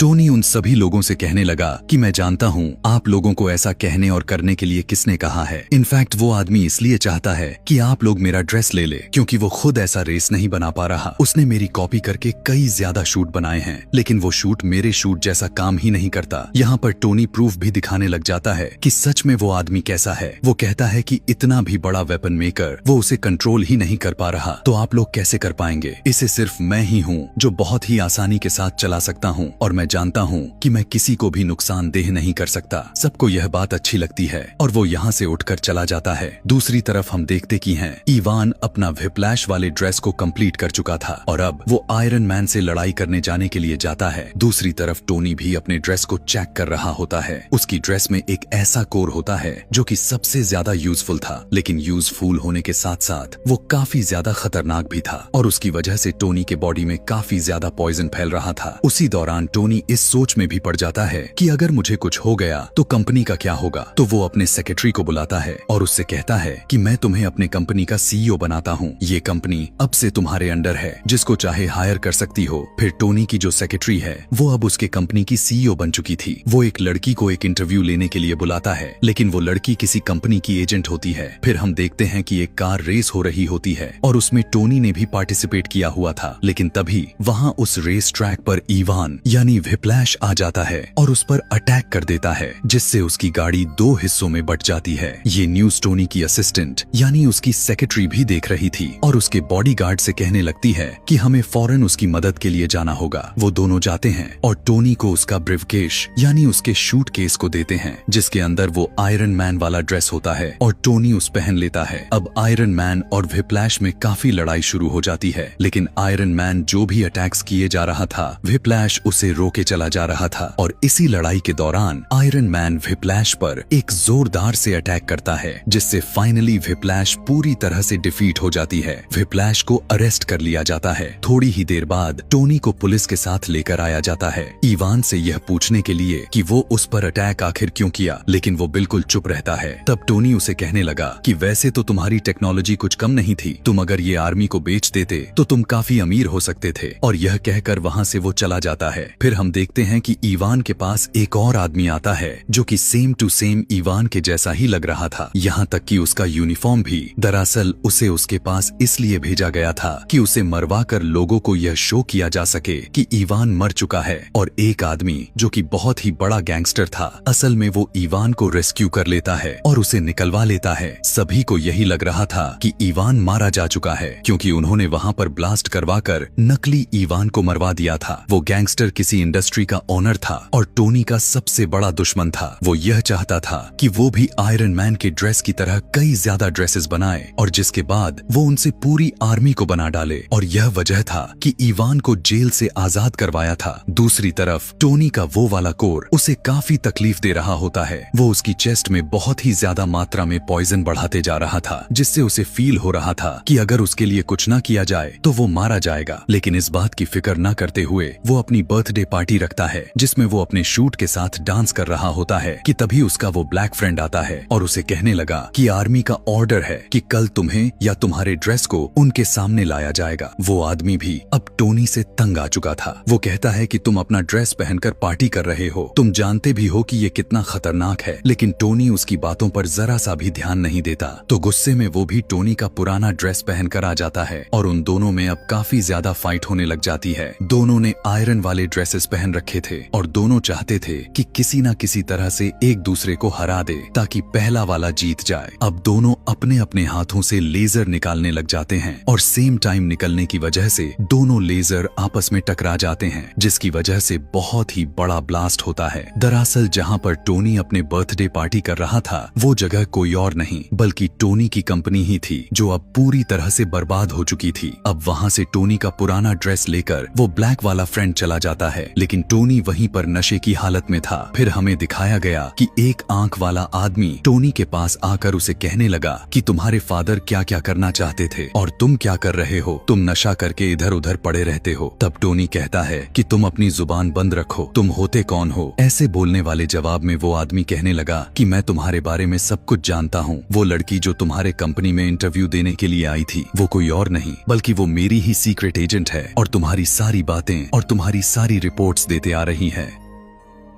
टोनी उन सभी लोगों से कहने लगा कि मैं जानता हूँ आप लोगों को ऐसा कहने और करने के लिए किसने कहा है। इनफैक्ट वो आदमी इसलिए चाहता है कि आप लोग मेरा ड्रेस ले ले, क्योंकि वो खुद ऐसा रेस नहीं बना पा रहा। उसने मेरी कॉपी करके कई ज्यादा शूट बनाए हैं, लेकिन वो शूट मेरे शूट जैसा काम ही नहीं करता। यहाँ पर टोनी प्रूफ भी दिखाने लग जाता है कि सच में वो आदमी कैसा है। वो कहता है कि इतना भी बड़ा वेपन मेकर वो उसे कंट्रोल ही नहीं कर पा रहा, तो आप लोग कैसे कर पाएंगे? इसे सिर्फ मैं ही हूँ जो बहुत ही आसानी के साथ चला सकता हूँ और मैं जानता हूँ कि मैं किसी को भी नुकसानदेह नहीं कर सकता। सबको यह बात अच्छी लगती है और वो यहाँ से उठकर चला जाता है। दूसरी तरफ हम देखते कि हैं इवान अपना व्हिप्लैश वाले ड्रेस को कंप्लीट कर चुका था और अब वो आयरन मैन से लड़ाई करने जाने के लिए जाता है। दूसरी तरफ टोनी भी अपने ड्रेस को चेक कर रहा होता है। उसकी ड्रेस में एक ऐसा कोर होता है जो कि सबसे ज्यादा यूजफुल था, लेकिन यूजफुल होने के साथ साथ वो काफी ज्यादा खतरनाक भी था और उसकी वजह से टोनी के बॉडी में काफी ज्यादा पॉइजन फैल रहा था। उसी दौरान टोनी इस सोच में भी पड़ जाता है कि अगर मुझे कुछ हो गया तो कंपनी का क्या होगा। तो वो अपने सेक्रेटरी को बुलाता है और उससे कहता है कि मैं तुम्हें अपने कंपनी का सीईओ बनाता हूँ। ये कंपनी अब से तुम्हारे अंडर है, जिसको चाहे हायर कर सकती हो। फिर टोनी की जो सेक्रेटरी है वो अब उसके कंपनी की सीईओ बन चुकी थी। वो एक लड़की को एक इंटरव्यू लेने के लिए बुलाता है, लेकिन वो लड़की किसी कंपनी की एजेंट होती है। फिर हम देखते हैं कि एक कार रेस हो रही होती है और उसमें टोनी ने भी पार्टिसिपेट किया हुआ था, लेकिन तभी वहाँ उस रेस ट्रैक पर इवान यानी व्हिप्लैश आ जाता है और उस पर अटैक कर देता है, जिससे उसकी गाड़ी 2 हिस्सों में बट जाती है। ये न्यूज़ टोनी की असिस्टेंट यानी उसकी सेक्रेटरी भी देख रही थी और उसके बॉडीगार्ड से कहने लगती है कि हमें फौरन उसकी मदद के लिए जाना होगा। वो दोनों जाते हैं और टोनी को उसका ब्रीफकेस यानी उसके शूट केस को देते हैं, जिसके अंदर वो आयरन मैन वाला ड्रेस होता है और टोनी उस पहन लेता है। अब आयरन मैन और व्हिप्लैश में काफी लड़ाई शुरू हो जाती है, लेकिन आयरन मैन जो भी अटैक्स किए जा रहा था व्हिप्लैश उसे रोके चला जा रहा था। और इसी लड़ाई के दौरान आयरन मैन व्हिप्लैश पर एक जोरदार से अटैक करता है, जिससे फाइनली व्हिप्लैश पूरी तरह से डिफीट हो जाती है। व्हिप्लैश को अरेस्ट कर लिया जाता है। थोड़ी ही देर बाद टोनी को पुलिस के साथ लेकर आया जाता है, इवान से यह पूछने के लिए कि वो उस पर अटैक आखिर क्यों किया, लेकिन वो बिल्कुल चुप रहता है। तब टोनी उसे कहने लगा कि वैसे तो तुम्हारी टेक्नोलॉजी कुछ कम नहीं थी, तुम अगर ये आर्मी को बेच देते तो तुम काफी अमीर हो सकते थे। और यह कहकर वहाँ से वो चला जाता है। फिर हम देखते हैं कि इवान के पास एक और आदमी आता है जो कि सेम टू सेम इवान के जैसा ही लग रहा था, यहाँ तक कि उसका यूनिफॉर्म भी। दरअसल उसे उसके पास इसलिए भेजा गया था कि उसे मरवा कर लोगों को यह शो किया जा सके कि इवान मर चुका है। और एक आदमी जो कि बहुत ही बड़ा गैंगस्टर था, असल में वो इवान को रेस्क्यू कर लेता है और उसे निकलवा लेता है। सभी को यही लग रहा था कि इवान मारा जा चुका है, क्योंकि उन्होंने वहाँ पर ब्लास्ट करवाकर नकली इवान को मरवा दिया था। वो गैंगस्टर किसी इंडस्ट्री का ओनर था और टोनी का सबसे बड़ा दुश्मन था। वो यह चाहता था कि वो भी आयरन मैन के ड्रेस की तरह कई ज्यादा ड्रेसेस बनाए और जिसके बाद वो उनसे पूरी आर्मी को बना डाले। और यह वजह था कि इवान को जेल से आजाद करवाया था। दूसरी तरफ टोनी का वो वाला कोर उसे काफी तकलीफ दे रहा होता है। वो उसकी चेस्ट में बहुत ही ज्यादा मात्रा में पॉइजन बढ़ाते जा रहा था, जिससे उसे फील हो रहा था कि अगर उसके लिए कुछ न किया जाए तो वो मारा जाएगा। लेकिन इस बात की फिक्र न करते हुए वो अपनी बर्थडे पार्टी रखता है, जिसमें वो अपने शूट के साथ डांस कर रहा होता है कि तभी उसका वो ब्लैक फ्रेंड आता है और उसे कहने लगा कि आर्मी का ऑर्डर है कि कल तुम्हें या तुम्हारे ड्रेस को उनके सामने लाया जाएगा। वो आदमी भी अब टोनी से तंग आ चुका था। वो कहता है कि तुम अपना ड्रेस पहनकर पार्टी कर रहे हो, तुम जानते भी हो कि ये कितना खतरनाक है। लेकिन टोनी उसकी बातों पर जरा सा भी ध्यान नहीं देता। तो गुस्से में वो भी टोनी का पुराना ड्रेस पहनकर आ जाता है और उन दोनों में अब काफी ज्यादा फाइट होने लग जाती है। दोनों ने आयरन वाले ड्रेसेस पहन रखे थे और दोनों चाहते थे कि किसी न किसी तरह से एक दूसरे को हरा दे ताकि पहला वाला जीत जाए। अब दोनों अपने अपने हाथों से लेजर निकालने लग जाते हैं और सेम टाइम निकलने की वजह से दोनों लेजर आपस में टकरा जाते हैं, जिसकी वजह से बहुत ही बड़ा ब्लास्ट होता है। दरअसल जहां पर टोनी अपने बर्थडे पार्टी कर रहा था वो जगह कोई और नहीं बल्कि टोनी की कंपनी ही थी, जो अब पूरी तरह से बर्बाद हो चुकी थी। अब वहां से टोनी का पुराना ड्रेस लेकर वो ब्लैक वाला फ्रेंड चला जाता है, लेकिन टोनी वहीं पर नशे की हालत में था। फिर हमें दिखाया गया कि एक आंख वाला आदमी टोनी के पास आकर उसे कहने लगा कि तुम्हारे फादर क्या क्या करना चाहते थे और तुम क्या कर रहे हो, तुम नशा करके इधर उधर पड़े रहते हो। तब टोनी कहता है कि तुम अपनी जुबान बंद रखो, तुम होते कौन हो। ऐसे बोलने वाले जवाब में वो आदमी कहने लगा कि मैं तुम्हारे बारे में सब कुछ जानता हूँ। वो लड़की जो तुम्हारे कंपनी में इंटरव्यू देने के लिए आई थी वो कोई और नहीं बल्कि वो मेरी ही सीक्रेट एजेंट है और तुम्हारी सारी बातें और तुम्हारी सारी रिपोर्ट्स देते आ रही है।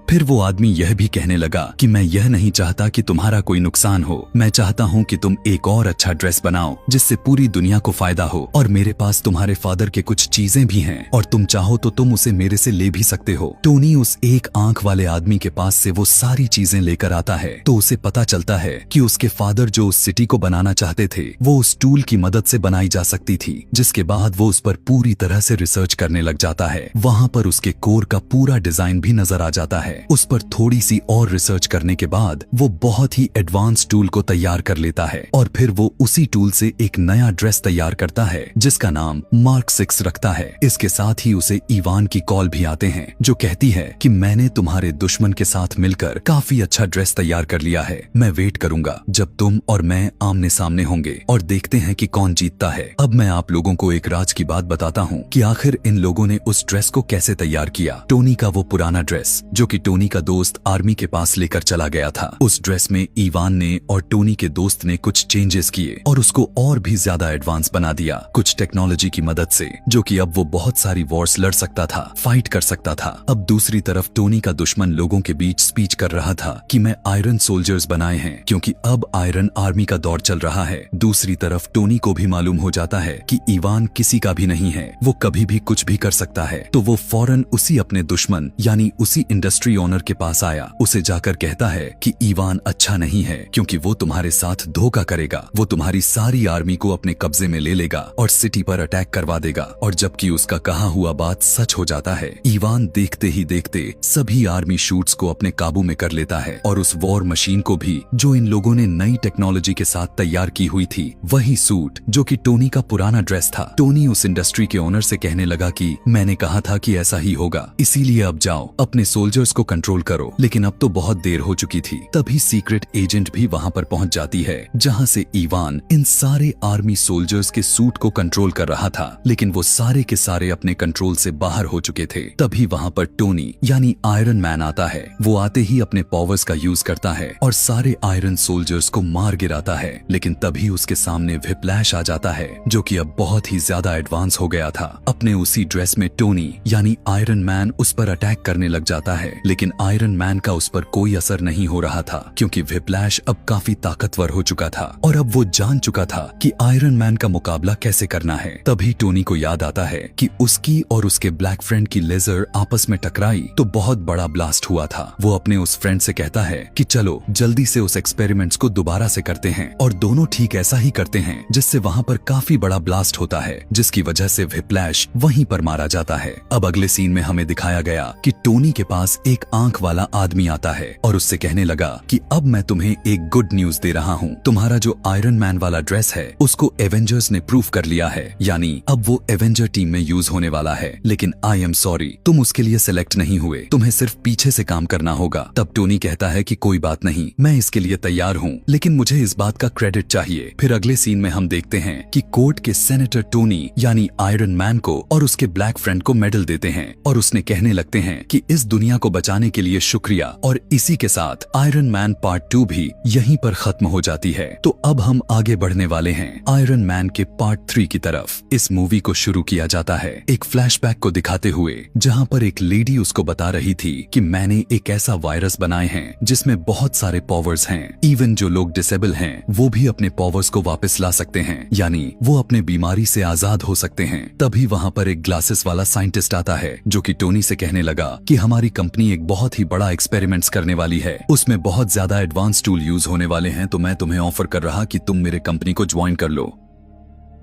फिर वो आदमी यह भी कहने लगा कि मैं यह नहीं चाहता कि तुम्हारा कोई नुकसान हो, मैं चाहता हूँ कि तुम एक और अच्छा ड्रेस बनाओ जिससे पूरी दुनिया को फायदा हो। और मेरे पास तुम्हारे फादर के कुछ चीजें भी हैं और तुम चाहो तो तुम उसे मेरे से ले भी सकते हो। टोनी उस एक आंख वाले आदमी के पास से वो सारी चीजें लेकर आता है तो उसे पता चलता है कि उसके फादर जो उस सिटी को बनाना चाहते थे वो उस टूल की मदद से बनाई जा सकती थी। जिसके बाद वो उस पर पूरी तरह से रिसर्च करने लग जाता है। वहाँ पर उसके कोर का पूरा डिजाइन भी नजर आ जाता है। उस पर थोड़ी सी और रिसर्च करने के बाद वो बहुत ही एडवांस टूल को तैयार कर लेता है और फिर वो उसी टूल से एक नया ड्रेस तैयार करता है जिसका नाम मार्क 6 रखता है। इसके साथ ही उसे इवान की कॉल भी आते हैं जो कहती है कि मैंने तुम्हारे दुश्मन के साथ मिलकर काफी अच्छा ड्रेस तैयार कर लिया है। मैं वेट करूंगा जब तुम और मैं आमने सामने होंगे और देखते हैं कि कौन जीतता है। अब मैं आप लोगों को एक राज की बात बताता हूँ कि आखिर इन लोगों ने उस ड्रेस को कैसे तैयार किया। टोनी का वो पुराना ड्रेस जो कि टोनी का दोस्त आर्मी के पास लेकर चला गया था। उस ड्रेस में इवान ने और टोनी के दोस्त ने कुछ चेंजेस किए और उसको और भी ज्यादा एडवांस बना दिया कुछ टेक्नोलॉजी की मदद से, जो कि अब वो बहुत सारी वॉर्स लड़ सकता था, फाइट कर सकता था। अब दूसरी तरफ टोनी का दुश्मन लोगों के बीच स्पीच कर रहा था कि मैं आयरन सोल्जर्स बनाए हैं क्योंकि अब आयरन आर्मी का दौर चल रहा है। दूसरी तरफ टोनी को भी मालूम हो जाता है कि इवान किसी का भी नहीं है, वो कभी भी कुछ भी कर सकता है। तो वो फौरन उसी अपने दुश्मन यानी उसी इंडस्ट्री ओनर के पास आया। उसे जाकर कहता है कि इवान अच्छा नहीं है क्योंकि वो तुम्हारे साथ धोखा करेगा, वो तुम्हारी सारी आर्मी को अपने कब्जे में ले लेगा और सिटी पर अटैक करवा देगा। और जबकि उसका कहा हुआ बात सच हो जाता है, इवान देखते ही देखते सभी आर्मी शूट्स को अपने काबू में कर लेता है और उस वॉर मशीन को भी, जो इन लोगों ने नई टेक्नोलॉजी के साथ तैयार की हुई थी, वही सूट जो कि टोनी का पुराना ड्रेस था। टोनी उस इंडस्ट्री के ओनर से कहने लगा कि मैंने कहा था कि ऐसा ही होगा, इसीलिए अब जाओ अपने सोल्जर्स को कंट्रोल करो। लेकिन अब तो बहुत देर हो चुकी थी। तभी सीक्रेट एजेंट भी वहां पर पहुंच जाती है जहां से इवान इन सारे आर्मी सोल्जर्स के सूट को कंट्रोल कर रहा था, लेकिन वो सारे के सारे अपने कंट्रोल से बाहर हो चुके थे। तभी वहां पर टोनी यानी आयरन मैन आता है। वो आते ही अपने पावर्स का यूज करता है और सारे आयरन सोल्जर्स को मार गिराता है। लेकिन तभी उसके सामने व्हिप्लैश आ जाता है जो कि अब बहुत ही ज्यादा एडवांस हो गया था। अपने उसी ड्रेस में टोनी यानी आयरन मैन उस पर अटैक करने लग जाता है, लेकिन आयरन मैन का उस पर कोई असर नहीं हो रहा था क्योंकि व्हिप्लैश अब काफी ताकतवर हो चुका था और अब वो जान चुका था कि आयरन मैन का मुकाबला कैसे करना है। तभी टोनी को याद आता है कि उसकी और उसके ब्लैक फ्रेंड की लेजर आपस में टकराई तो बहुत बड़ा ब्लास्ट हुआ था। वो अपने उस फ्रेंड से कहता है कि चलो जल्दी से उस एक्सपेरिमेंट्स को दोबारा से करते हैं, और दोनों ठीक ऐसा ही करते हैं जिससे वहां पर काफी बड़ा ब्लास्ट होता है, जिसकी वजह से व्हिप्लैश वहीं पर मारा जाता है। अब अगले सीन में हमें दिखाया गया कि टोनी के पास एक आंख वाला आदमी आता है और उससे कहने लगा कि अब मैं तुम्हें एक गुड न्यूज दे रहा हूँ, तुम्हारा जो आयरन मैन वाला ड्रेस है उसको एवेंजर्स ने प्रूफ कर लिया है, यानी अब वो एवेंजर टीम में यूज होने वाला है। लेकिन आई एम सॉरी, तुम उसके लिए सिलेक्ट नहीं हुए, तुम्हें सिर्फ पीछे से काम करना होगा। तब टोनी कहता है कि कोई बात नहीं, मैं इसके लिए तैयार हूँ, लेकिन मुझे इस बात का क्रेडिट चाहिए। फिर अगले सीन में हम देखते हैं कि कोर्ट के सेनेटर टोनी यानी आयरन मैन को और उसके ब्लैक फ्रेंड को मेडल देते हैं और उसने कहने लगते हैं कि इस दुनिया को बचाने के लिए शुक्रिया। और इसी के साथ आयरन मैन पार्ट 2 भी यहीं पर खत्म हो जाती है। तो अब हम आगे बढ़ने वाले हैं आयरन मैन के पार्ट 3 की तरफ। इस मूवी को शुरू किया जाता है एक फ्लैशबैक को दिखाते हुए, जहां पर एक लेडी उसको बता रही थी कि मैंने एक ऐसा वायरस बनाए हैं जिसमें बहुत सारे पावर्स हैं, इवन जो लोग डिसेबल हैं वो भी अपने पावर्स को वापस ला सकते हैं, यानी वो अपने बीमारी से आजाद हो सकते हैं। तभी वहां पर एक ग्लासेस वाला साइंटिस्ट आता है जो कि टोनी से कहने लगा कि हमारी कंपनी एक बहुत ही बड़ा एक्सपेरिमेंट्स करने वाली है, उसमें बहुत ज्यादा एडवांस टूल यूज होने वाले हैं, तो मैं तुम्हें ऑफर कर रहा कि तुम मेरे कंपनी को ज्वाइन कर लो।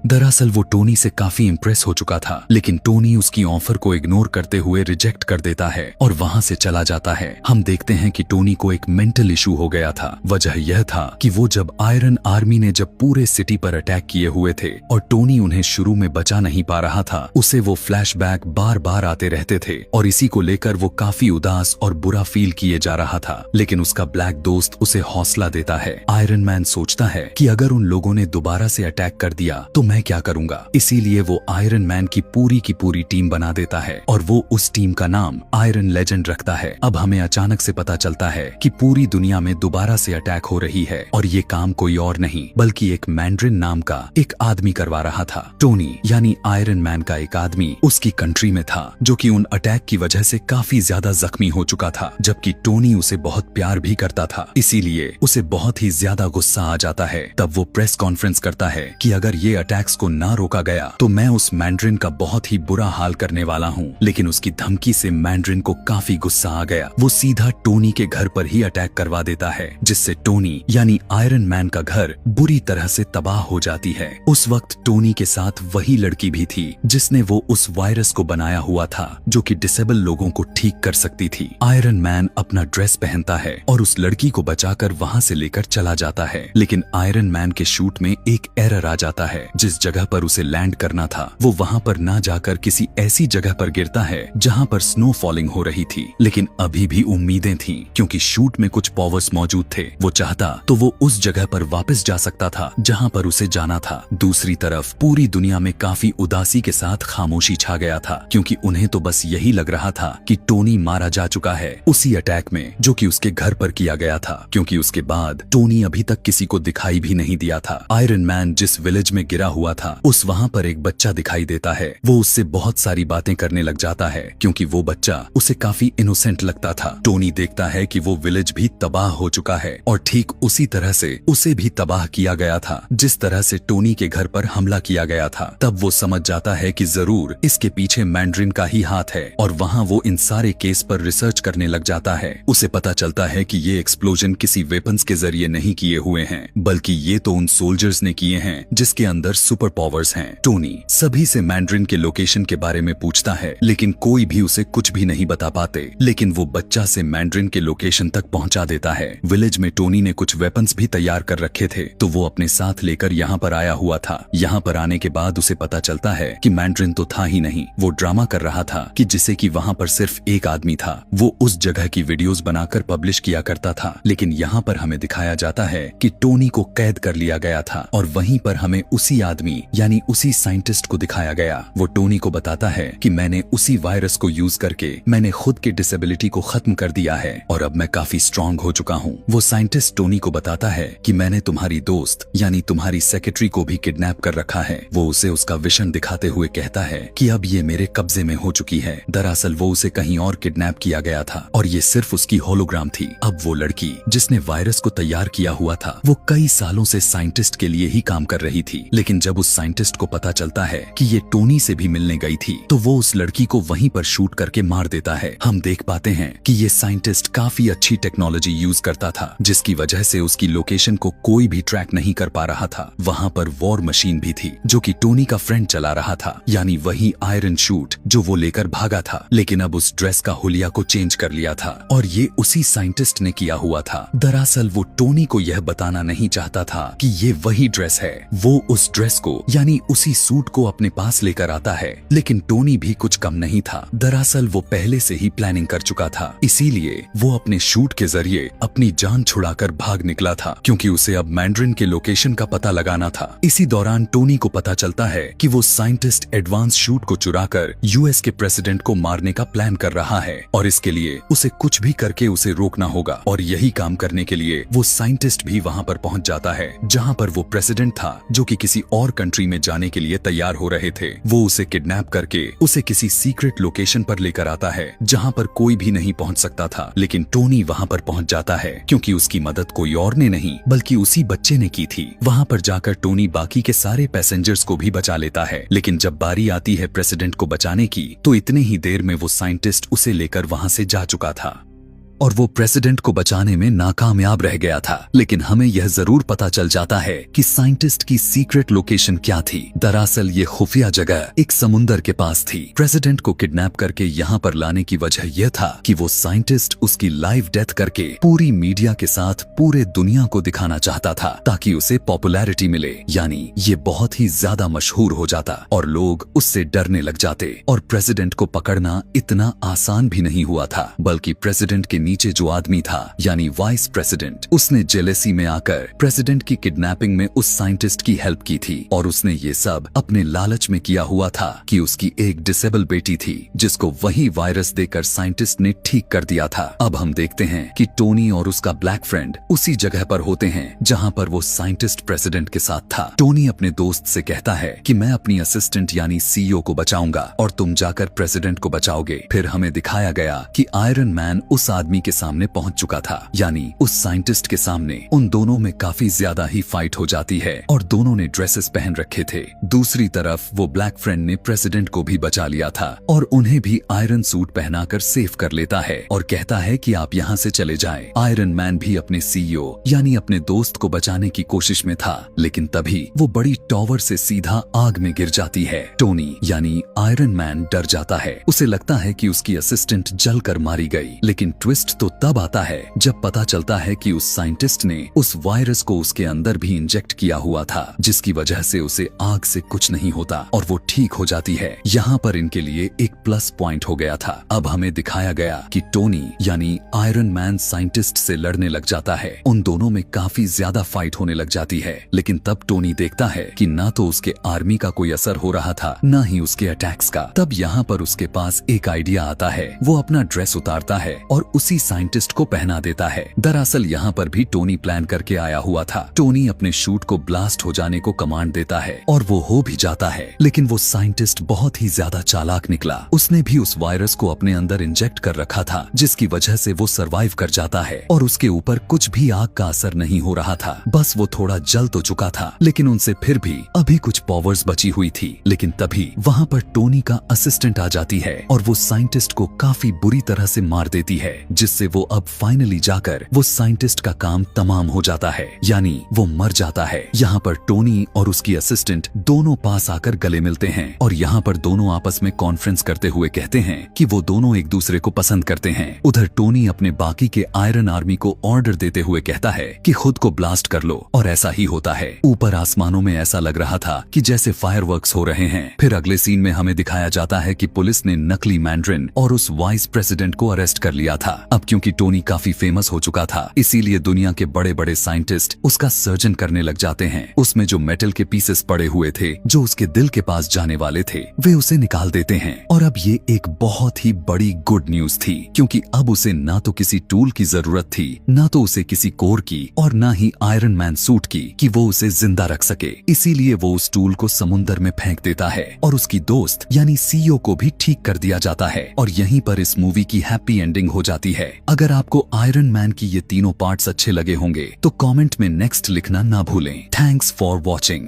दरअसल वो टोनी से काफी इम्प्रेस हो चुका था, लेकिन टोनी उसकी ऑफर को इग्नोर करते हुए रिजेक्ट कर देता है और वहां से चला जाता है। हम देखते हैं कि टोनी को एक मेंटल इशू हो गया था। वजह यह था कि वो जब आयरन आर्मी ने जब पूरे सिटी पर अटैक किए हुए थे और टोनी उन्हें शुरू में बचा नहीं पा रहा था, उसे वो फ्लैशबैक बार बार आते रहते थे और इसी को लेकर वो काफी उदास और बुरा फील किए जा रहा था। लेकिन उसका ब्लैक दोस्त उसे हौसला देता है। आयरन मैन सोचता है कि अगर उन लोगों ने दोबारा से अटैक कर दिया तो मैं क्या करूंगा, इसीलिए वो आयरन मैन की पूरी टीम बना देता है और वो उस टीम का नाम आयरन लेजेंड रखता है। अब हमें अचानक से पता चलता है कि पूरी दुनिया में दोबारा से अटैक हो रही है और ये काम कोई और नहीं बल्कि एक मैंड्रिन नाम का एक आदमी करवा रहा था। टोनी यानी आयरन मैन का एक आदमी उसकी कंट्री में था जो कि उन अटैक की वजह से काफी ज्यादा जख्मी हो चुका था, जबकि टोनी उसे बहुत प्यार भी करता था, इसीलिए उसे बहुत ही ज्यादा गुस्सा आ जाता है। तब वो प्रेस कॉन्फ्रेंस करता है कि अगर ये अटैक्स को ना रोका गया तो मैं उस मैंड्रिन का बहुत ही बुरा हाल करने वाला हूँ। लेकिन उसकी धमकी से मैंड्रिन को काफी गुस्सा आ गया। वो सीधा टोनी के घर पर ही अटैक करवा देता है, जिससे टोनी यानी आयरन मैन का घर बुरी तरह से तबाह हो जाती है। उस वक्त टोनी के साथ वही लड़की भी थी जिसने वो उस वायरस को बनाया हुआ था जो कि डिसेबल लोगों को ठीक कर सकती थी। आयरन मैन अपना ड्रेस पहनता है और उस लड़की को बचाकर वहां से लेकर चला जाता है, लेकिन आयरन मैन के शूट में एक एरर आ जाता है जिस जगह पर उसे लैंड करना था वो वहाँ पर ना जाकर किसी ऐसी जगह पर गिरता है जहाँ पर स्नो फॉलिंग हो रही थी। लेकिन अभी भी उम्मीदें थीं क्योंकि शूट में कुछ पावर्स मौजूद थे। वो चाहता तो वो उस जगह पर वापस जा सकता था जहाँ पर उसे जाना था। दूसरी तरफ पूरी दुनिया में काफी उदासी के साथ खामोशी छा गया था क्योंकि उन्हें तो बस यही लग रहा था कि टोनी मारा जा चुका है उसी अटैक में जो कि उसके घर पर किया गया था, क्योंकि उसके बाद टोनी अभी तक किसी को दिखाई भी नहीं दिया था। आयरन मैन जिस विलेज में गिरा हुआ था उस वहाँ पर एक बच्चा दिखाई देता है। वो उससे बहुत सारी बातें करने लग जाता है क्योंकि वो बच्चा उसे काफी इनोसेंट लगता था। टोनी देखता है कि वो विलेज भी तबाह हो चुका है और ठीक उसी तरह से उसे भी तबाह किया गया था जिस तरह से टोनी के घर पर हमला किया गया था। तब वो समझ जाता है कि जरूर इसके पीछे मैंड्रिन का ही हाथ है और वहाँ वो इन सारे केस पर रिसर्च करने लग जाता है। उसे पता चलता है कि ये एक्सप्लोजन किसी वेपन्स के जरिए नहीं किए हुए हैं बल्कि ये तो उन सोल्जर्स ने किए हैं जिसके अंदर सुपर पावर्स हैं। टोनी सभी से मैंड्रिन के लोकेशन के बारे में पूछता है लेकिन कोई भी उसे कुछ भी नहीं बता पाते, लेकिन वो बच्चा से मैंड्रिन के लोकेशन तक पहुंचा देता है। विलेज में टोनी ने कुछ वेपन्स भी तैयार कर रखे थे तो वो अपने साथ लेकर यहाँ पर आया हुआ था। यहाँ पर आने के बाद उसे पता चलता है कि मैंड्रिन तो था ही नहीं, वो ड्रामा कर रहा था कि जिसे कि वहाँ पर सिर्फ एक आदमी था। वो उस जगह की वीडियोस बनाकर पब्लिश किया करता था। लेकिन यहाँ पर हमें दिखाया जाता है कि टोनी को कैद कर लिया गया था और वहीं पर हमें उसी आदमी यानी उसी साइंटिस्ट को दिखाया गया। वो टोनी को बताता है कि मैंने उसी वायरस को यूज करके मैंने खुद की डिसेबिलिटी को खत्म कर दिया है और अब मैं काफी स्ट्रांग हो चुका हूँ। वो साइंटिस्ट टोनी को बताता है कि मैंने तुम्हारी दोस्त यानी तुम्हारी सेक्रेटरी को भी किडनैप कर रखा है। वो उसे उसका विजन दिखाते हुए कहता है कि अब ये मेरे कब्जे में हो चुकी है। दरअसल वो उसे कहीं और किडनैप किया गया था और ये सिर्फ उसकी होलोग्राम थी। अब वो लड़की जिसने वायरस को तैयार किया हुआ था वो कई सालों से साइंटिस्ट के लिए ही काम कर रही थी, लेकिन जब उस साइंटिस्ट को पता चलता है कि ये टोनी से भी मिलने गई थी तो वो उस लड़की को वहीं पर शूट करके मार देता है। हम देख पाते हैं कि ये साइंटिस्ट काफी अच्छी टेक्नोलॉजी यूज करता था जिसकी वजह से उसकी लोकेशन को कोई भी ट्रैक नहीं कर पा रहा था। वहाँ पर वॉर मशीन भी थी जो कि टोनी का फ्रेंड चला रहा था, यानी वही आयरन शूट जो वो लेकर भागा था, लेकिन अब उस ड्रेस का हुलिया को चेंज कर लिया था और ये उसी साइंटिस्ट ने किया हुआ था। दरअसल वो टोनी को यह बताना नहीं चाहता था कि ये वही ड्रेस है। वो उस ड्रेस को यानी उसी सूट को अपने पास लेकर आता है, लेकिन टोनी भी कुछ कम नहीं था। दरअसल वो पहले से ही प्लानिंग कर चुका था, इसीलिए वो अपने शूट के जरिए अपनी जान छुड़ाकर भाग निकला था क्योंकि उसे अब मैंड्रिन के लोकेशन का पता लगाना था। इसी दौरान टोनी को पता चलता है कि वो साइंटिस्ट एडवांस शूट को चुराकर यूएस के प्रेसिडेंट को मारने का प्लान कर रहा है और इसके लिए उसे कुछ भी करके उसे रोकना होगा। और यही काम करने के लिए वो साइंटिस्ट भी वहाँ पर पहुँच जाता है जहाँ पर वो प्रेसिडेंट था जो कि किसी और कंट्री में जाने के लिए तैयार हो रहे थे। वो उसे किडनैप करके उसे किसी सीक्रेट लोकेशन पर लेकर आता है जहाँ पर कोई भी नहीं पहुँच सकता था, लेकिन टोनी वहाँ पर पहुँच जाता है क्योंकि उसकी मदद कोई और ने नहीं बल्कि उसी बच्चे ने की थी। वहाँ पर जाकर टोनी बाकी के सारे पैसेंजर्स को भी बचा लेता है, लेकिन जब बारी आती है प्रेसिडेंट को बचाने की तो इतने ही देर में वो साइंटिस्ट उसे लेकर वहाँ से जा चुका था और वो प्रेसिडेंट को बचाने में नाकामयाब रह गया था। लेकिन हमें यह जरूर पता चल जाता है कि साइंटिस्ट की सीक्रेट लोकेशन क्या थी। दरअसल ये खुफिया जगह एक समुंदर के पास थी। प्रेसिडेंट को किडनैप करके यहाँ पर लाने की वजह यह था कि वो साइंटिस्ट उसकी लाइव डेथ करके पूरी मीडिया के साथ पूरे दुनिया को दिखाना चाहता था ताकि उसे पॉपुलैरिटी मिले, यानी ये बहुत ही ज्यादा मशहूर हो जाता और लोग उससे डरने लग जाते। और प्रेसिडेंट को पकड़ना इतना आसान भी नहीं हुआ था, बल्कि प्रेसिडेंट के नीचे जो आदमी था यानी वाइस प्रेसिडेंट, उसने जेलेसी में आकर प्रेसिडेंट की किडनैपिंग में उस साइंटिस्ट की हेल्प की थी और उसने ये सब अपने लालच में किया हुआ था कि उसकी एक डिसेबल बेटी थी जिसको वही वायरस देकर साइंटिस्ट ने ठीक कर दिया था। अब हम देखते हैं कि टोनी और उसका ब्लैक फ्रेंड उसी जगह पर होते हैं जहां पर वो साइंटिस्ट प्रेसिडेंट के साथ था। टोनी अपने दोस्त से कहता है कि मैं अपनी असिस्टेंट यानी सीईओ को बचाऊंगा और तुम जाकर प्रेसिडेंट को बचाओगे। फिर हमें दिखाया गया कि आयरन मैन उस आदमी के सामने पहुंच चुका था, यानी उस साइंटिस्ट के सामने। उन दोनों में काफी ज्यादा ही फाइट हो जाती है और दोनों ने ड्रेसेस पहन रखे थे। दूसरी तरफ वो ब्लैक फ्रेंड ने प्रेसिडेंट को भी बचा लिया था और उन्हें भी आयरन सूट पहनाकर सेफ कर लेता है और कहता है कि आप यहाँ से चले जाएं। आयरन मैन भी अपने सीईओ यानी अपने दोस्त को बचाने की कोशिश में था, लेकिन तभी वो बड़ी टॉवर से सीधा आग में गिर जाती है। टोनी यानी आयरन मैन डर जाता है। उसे लगता है कि उसकी असिस्टेंट जलकर मारी गई, लेकिन ट्विस्ट ट्विस्ट तो तब आता है जब पता चलता है कि उस साइंटिस्ट ने उस वायरस को उसके अंदर भी इंजेक्ट किया हुआ था, जिसकी वजह से उसे आग से कुछ नहीं होता और वो ठीक हो जाती है। यहाँ पर इनके लिए एक प्लस पॉइंट हो गया था। अब हमें दिखाया गया कि टोनी यानी आयरन मैन साइंटिस्ट से लड़ने लग जाता है। उन दोनों में काफी ज्यादा फाइट होने लग जाती है, लेकिन तब टोनी देखता है कि ना तो उसके आर्मी का कोई असर हो रहा था, ना ही उसके अटैक्स का। तब यहाँ पर उसके पास एक आइडिया आता है। वो अपना ड्रेस उतारता है और उसी साइंटिस्ट को पहना देता है। दरअसल यहाँ पर भी टोनी प्लान करके आया हुआ था। टोनी अपने शूट को ब्लास्ट हो जाने को कमांड देता है और वो हो भी जाता है, लेकिन वो साइंटिस्ट बहुत ही ज्यादा चालाक निकला। उसने भी उस वायरस को अपने अंदर इंजेक्ट कर रखा था, जिसकी वजह से वो सरवाइव कर जाता है और उसके ऊपर कुछ भी आग का असर नहीं हो रहा था। बस वो थोड़ा जल तो चुका था, लेकिन उनसे फिर भी अभी कुछ पावर्स बची हुई थी। लेकिन तभी वहाँ पर टोनी का असिस्टेंट आ जाती है और वो साइंटिस्ट को काफी बुरी तरह से मार देती है, जिससे वो अब फाइनली जाकर वो साइंटिस्ट का काम तमाम हो जाता है, यानी वो मर जाता है। यहाँ पर टोनी और उसकी असिस्टेंट दोनों पास आकर गले मिलते हैं और यहाँ पर दोनों आपस में कॉन्फ्रेंस करते हुए कहते हैं कि वो दोनों एक दूसरे को पसंद करते हैं। उधर टोनी अपने बाकी के आयरन आर्मी को ऑर्डर देते हुए कहता है कि खुद को ब्लास्ट कर लो, और ऐसा ही होता है। ऊपर आसमानों में ऐसा लग रहा था कि जैसे फायरवर्क्स हो रहे हैं। फिर अगले सीन में हमें दिखाया जाता है कि पुलिस ने नकली मैंड्रिन और उस वाइस प्रेसिडेंट को अरेस्ट कर लिया था। अब क्योंकि टोनी काफी फेमस हो चुका था, इसीलिए दुनिया के बड़े बड़े साइंटिस्ट उसका सर्जन करने लग जाते हैं। उसमें जो मेटल के पीसेस पड़े हुए थे जो उसके दिल के पास जाने वाले थे, वे उसे निकाल देते हैं। और अब ये एक बहुत ही बड़ी गुड न्यूज थी, क्योंकि अब उसे ना तो किसी टूल की जरूरत थी, ना तो उसे किसी कोर की, और ना ही आयरन मैन सूट की कि वो उसे जिंदा रख सके। इसीलिए वो उस टूल को समुंदर में फेंक देता है और उसकी दोस्त यानी सीईओ को भी ठीक कर दिया जाता है। और यहीं पर इस मूवी की हैप्पी एंडिंग हो जाती है। अगर आपको आयरन मैन की ये तीनों पार्ट्स अच्छे लगे होंगे तो कमेंट में नेक्स्ट लिखना ना भूलें। Thanks for watching.